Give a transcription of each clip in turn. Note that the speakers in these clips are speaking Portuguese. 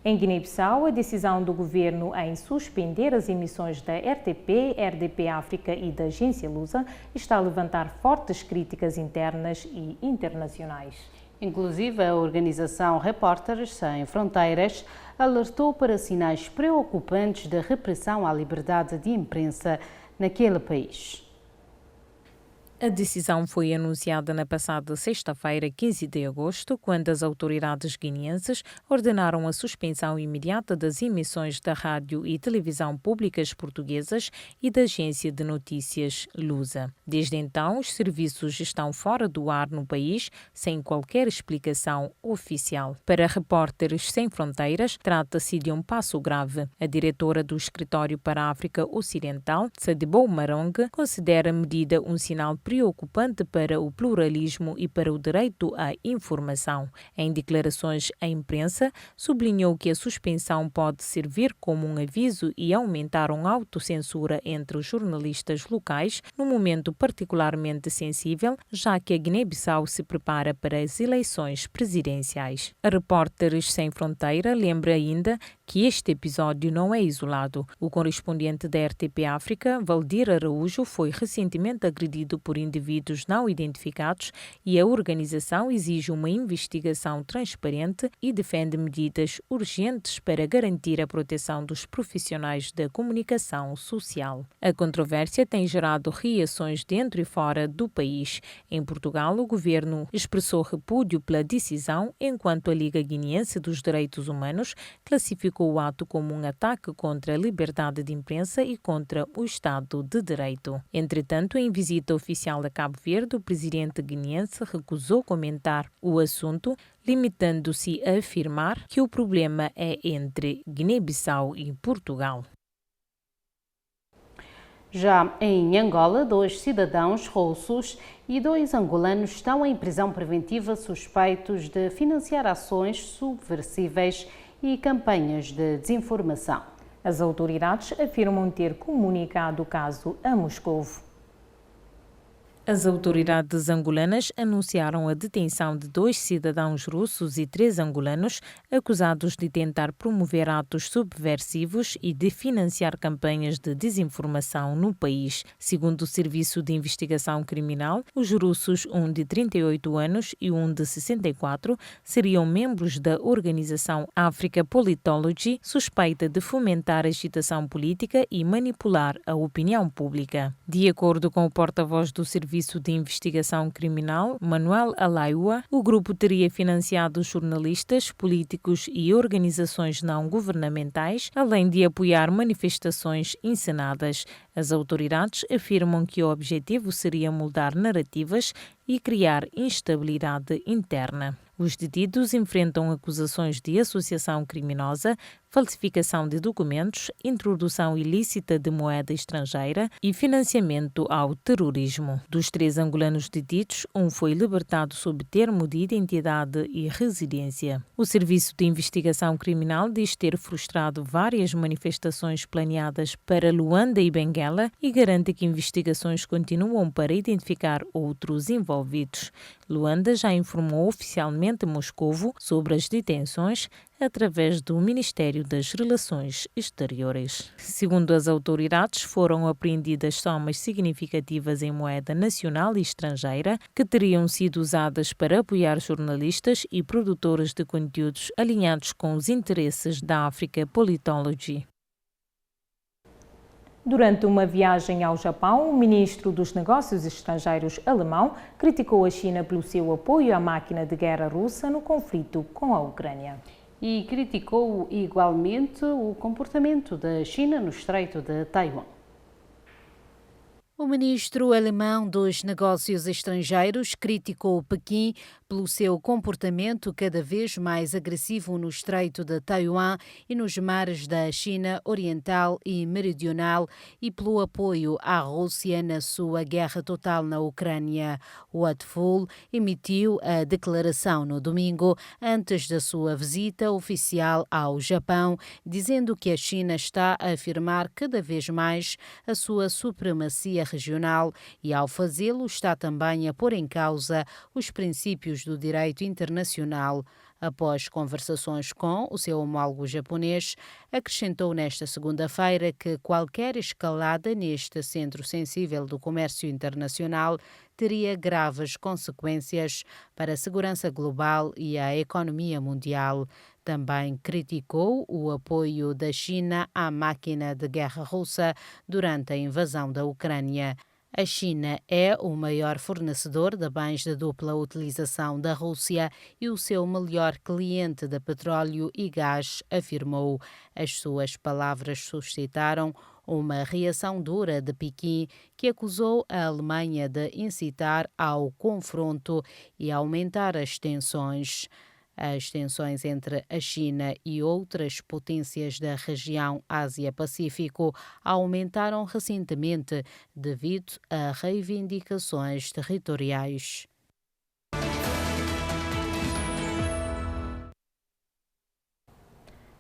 Em Guiné-Bissau, a decisão do governo em suspender as emissões da RTP, RDP África e da agência Lusa está a levantar fortes críticas internas e internacionais. Inclusive, a organização Repórteres Sem Fronteiras alertou para sinais preocupantes de repressão à liberdade de imprensa naquele país. A decisão foi anunciada na passada sexta-feira, 15 de agosto, quando as autoridades guineenses ordenaram a suspensão imediata das emissões da rádio e televisão públicas portuguesas e da agência de notícias Lusa. Desde então, os serviços estão fora do ar no país, sem qualquer explicação oficial. Para Repórteres Sem Fronteiras, trata-se de um passo grave. A diretora do Escritório para a África Ocidental, Sadibou Marong, considera a medida um sinal preocupante para o pluralismo e para o direito à informação. Em declarações à imprensa, sublinhou que a suspensão pode servir como um aviso e aumentar uma autocensura entre os jornalistas locais, num momento particularmente sensível, já que a Guiné-Bissau se prepara para as eleições presidenciais. A Repórteres Sem Fronteira lembra ainda que este episódio não é isolado. O correspondente da RTP África, Valdir Araújo, foi recentemente agredido por indivíduos não identificados e a organização exige uma investigação transparente e defende medidas urgentes para garantir a proteção dos profissionais da comunicação social. A controvérsia tem gerado reações dentro e fora do país. Em Portugal, o governo expressou repúdio pela decisão, enquanto a Liga Guineense dos Direitos Humanos classificou o ato como um ataque contra a liberdade de imprensa e contra o Estado de Direito. Entretanto, em visita oficial a Cabo Verde, o presidente guineense recusou comentar o assunto, limitando-se a afirmar que o problema é entre Guiné-Bissau e Portugal. Já em Angola, 2 cidadãos russos e 2 angolanos estão em prisão preventiva suspeitos de financiar ações subversivas e campanhas de desinformação. As autoridades afirmam ter comunicado o caso a Moscovo. As autoridades angolanas anunciaram a detenção de 2 cidadãos russos e 3 angolanos acusados de tentar promover atos subversivos e de financiar campanhas de desinformação no país. Segundo o Serviço de Investigação Criminal, os russos, um de 38 anos e um de 64, seriam membros da organização Africa Politology, suspeita de fomentar agitação política e manipular a opinião pública. De acordo com o porta-voz do Serviço de Investigação Criminal, Manuel Alaiua, o grupo teria financiado jornalistas, políticos e organizações não governamentais, além de apoiar manifestações encenadas. As autoridades afirmam que o objetivo seria moldar narrativas e criar instabilidade interna. Os detidos enfrentam acusações de associação criminosa, falsificação de documentos, introdução ilícita de moeda estrangeira e financiamento ao terrorismo. Dos 3 angolanos detidos, um foi libertado sob termo de identidade e residência. O Serviço de Investigação Criminal diz ter frustrado várias manifestações planeadas para Luanda e Benguela e garante que investigações continuam para identificar outros envolvidos. Luanda já informou oficialmente Moscovo sobre as detenções através do Ministério das Relações Exteriores. Segundo as autoridades, foram apreendidas somas significativas em moeda nacional e estrangeira que teriam sido usadas para apoiar jornalistas e produtores de conteúdos alinhados com os interesses da Africa Politology. Durante uma viagem ao Japão, o ministro dos Negócios Estrangeiros alemão criticou a China pelo seu apoio à máquina de guerra russa no conflito com a Ucrânia. E criticou igualmente o comportamento da China no Estreito de Taiwan. O ministro alemão dos Negócios Estrangeiros criticou Pequim pelo seu comportamento cada vez mais agressivo no Estreito de Taiwan e nos mares da China Oriental e Meridional e pelo apoio à Rússia na sua guerra total na Ucrânia. Wat Full emitiu a declaração no domingo antes da sua visita oficial ao Japão, dizendo que a China está a afirmar cada vez mais a sua supremacia regional e, ao fazê-lo, está também a pôr em causa os princípios do direito internacional. Após conversações com o seu homólogo japonês, acrescentou nesta segunda-feira que qualquer escalada neste centro sensível do comércio internacional teria graves consequências para a segurança global e a economia mundial. Também criticou o apoio da China à máquina de guerra russa durante a invasão da Ucrânia. A China é o maior fornecedor de bens de dupla utilização da Rússia e o seu melhor cliente de petróleo e gás, afirmou. As suas palavras suscitaram uma reação dura de Pequim, que acusou a Alemanha de incitar ao confronto e aumentar as tensões. As tensões entre a China e outras potências da região Ásia-Pacífico aumentaram recentemente devido a reivindicações territoriais.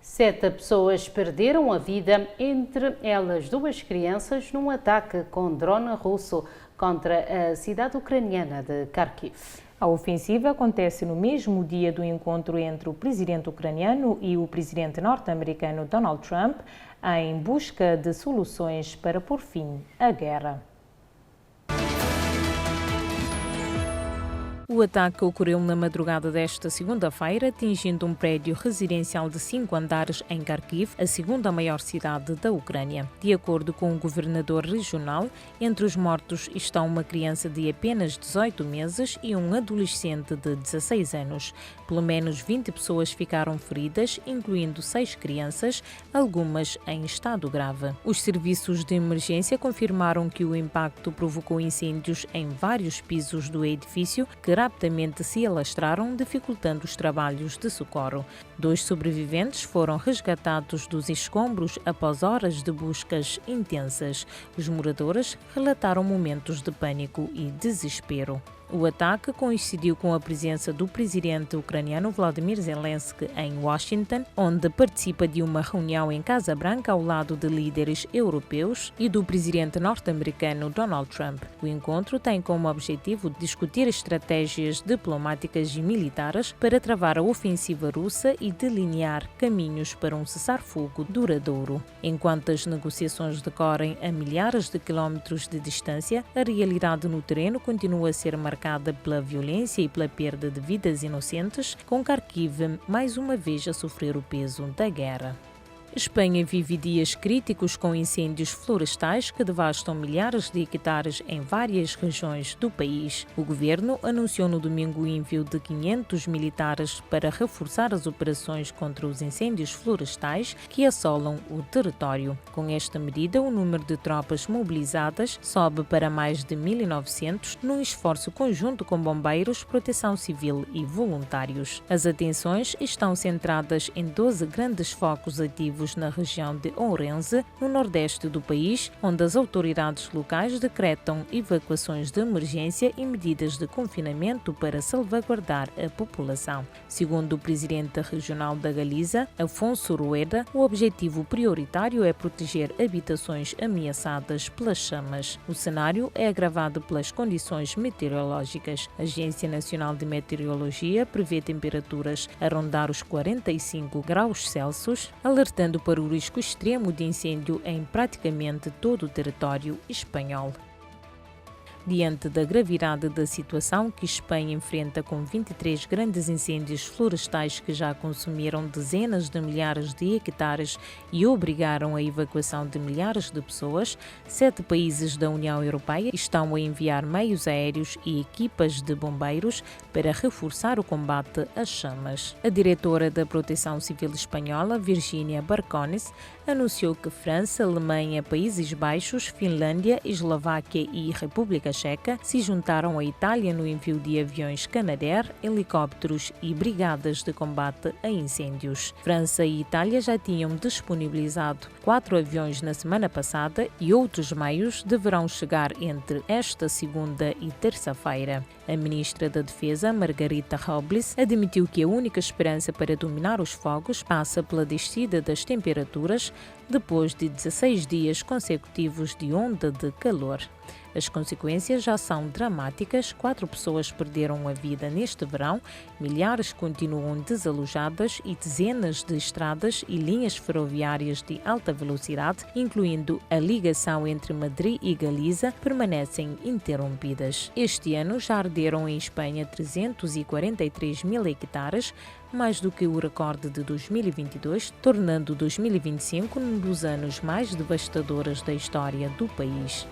Sete pessoas perderam a vida, entre elas 2 crianças, num ataque com drone russo contra a cidade ucraniana de Kharkiv. A ofensiva acontece no mesmo dia do encontro entre o presidente ucraniano e o presidente norte-americano Donald Trump, em busca de soluções para pôr fim à guerra. O ataque ocorreu na madrugada desta segunda-feira, atingindo um prédio residencial de 5 andares em Kharkiv, a segunda maior cidade da Ucrânia. De acordo com o governador regional, entre os mortos está uma criança de apenas 18 meses e um adolescente de 16 anos. Pelo menos 20 pessoas ficaram feridas, incluindo 6 crianças, algumas em estado grave. Os serviços de emergência confirmaram que o impacto provocou incêndios em vários pisos do edifício, que rapidamente se alastraram, dificultando os trabalhos de socorro. 2 sobreviventes foram resgatados dos escombros após horas de buscas intensas. Os moradores relataram momentos de pânico e desespero. O ataque coincidiu com a presença do presidente ucraniano Volodymyr Zelensky em Washington, onde participa de uma reunião em Casa Branca ao lado de líderes europeus e do presidente norte-americano Donald Trump. O encontro tem como objetivo discutir estratégias diplomáticas e militares para travar a ofensiva russa e delinear caminhos para um cessar-fogo duradouro. Enquanto as negociações decorrem a milhares de quilómetros de distância, a realidade no terreno continua a ser marcada pela violência e pela perda de vidas inocentes, com Kharkiv mais uma vez a sofrer o peso da guerra. Espanha vive dias críticos com incêndios florestais que devastam milhares de hectares em várias regiões do país. O governo anunciou no domingo o envio de 500 militares para reforçar as operações contra os incêndios florestais que assolam o território. Com esta medida, o número de tropas mobilizadas sobe para mais de 1.900 num esforço conjunto com bombeiros, proteção civil e voluntários. As atenções estão centradas em 12 grandes focos ativos na região de Ourense, no nordeste do país, onde as autoridades locais decretam evacuações de emergência e medidas de confinamento para salvaguardar a população. Segundo o presidente regional da Galiza, Afonso Rueda, o objetivo prioritário é proteger habitações ameaçadas pelas chamas. O cenário é agravado pelas condições meteorológicas. A Agência Nacional de Meteorologia prevê temperaturas a rondar os 45 graus Celsius, alertando para o risco extremo de incêndio em praticamente todo o território espanhol. Diante da gravidade da situação que Espanha enfrenta com 23 grandes incêndios florestais que já consumiram dezenas de milhares de hectares e obrigaram a evacuação de milhares de pessoas, 7 países da União Europeia estão a enviar meios aéreos e equipas de bombeiros para reforçar o combate às chamas. A diretora da Proteção Civil Espanhola, Virginia Barcones, anunciou que França, Alemanha, Países Baixos, Finlândia, Eslováquia e República Checa se juntaram à Itália no envio de aviões Canadair, helicópteros e brigadas de combate a incêndios. França e Itália já tinham disponibilizado 4 aviões na semana passada e outros meios deverão chegar entre esta segunda e terça-feira. A ministra da Defesa, Margarita Robles, admitiu que a única esperança para dominar os fogos passa pela descida das temperaturas depois de 16 dias consecutivos de onda de calor. As consequências já são dramáticas. 4 pessoas perderam a vida neste verão, milhares continuam desalojadas e dezenas de estradas e linhas ferroviárias de alta velocidade, incluindo a ligação entre Madrid e Galiza, permanecem interrompidas. Este ano já arderam em Espanha 343 mil hectares, mais do que o recorde de 2022, tornando 2025 um dos anos mais devastadores da história do país.